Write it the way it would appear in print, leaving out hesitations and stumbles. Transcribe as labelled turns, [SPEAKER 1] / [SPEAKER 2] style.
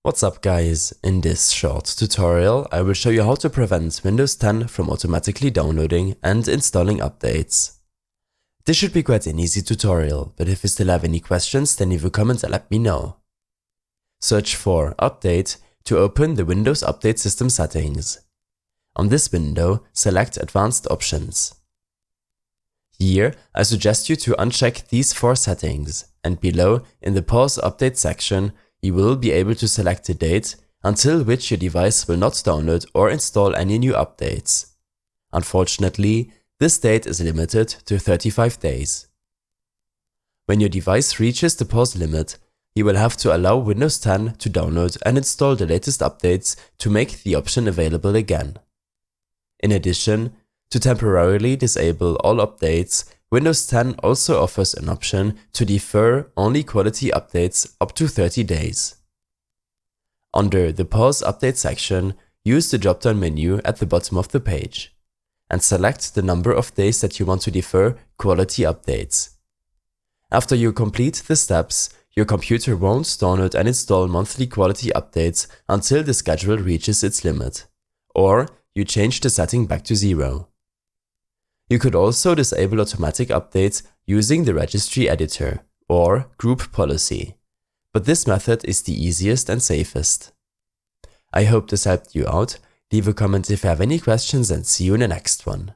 [SPEAKER 1] What's up guys, in this short tutorial I will show you how to prevent Windows 10 from automatically downloading and installing updates. This should be quite an easy tutorial, but if you still have any questions then leave a comment and let me know. Search for Update to open the Windows Update System settings. On this window, select Advanced Options. Here, I suggest you to uncheck these 4 settings, and below, in the Pause Update section, you will be able to select a date until which your device will not download or install any new updates. Unfortunately, this date is limited to 35 days. When your device reaches the pause limit, you will have to allow Windows 10 to download and install the latest updates to make the option available again. In addition, to temporarily disable all updates, Windows 10 also offers an option to defer only quality updates up to 30 days. Under the Pause Update section, use the drop-down menu at the bottom of the page, and select the number of days that you want to defer quality updates. After you complete the steps, your computer won't download and install monthly quality updates until the schedule reaches its limit, or you change the setting back to 0. You could also disable automatic updates using the registry editor or group policy, but this method is the easiest and safest. I hope this helped you out. Leave a comment if you have any questions and see you in the next one.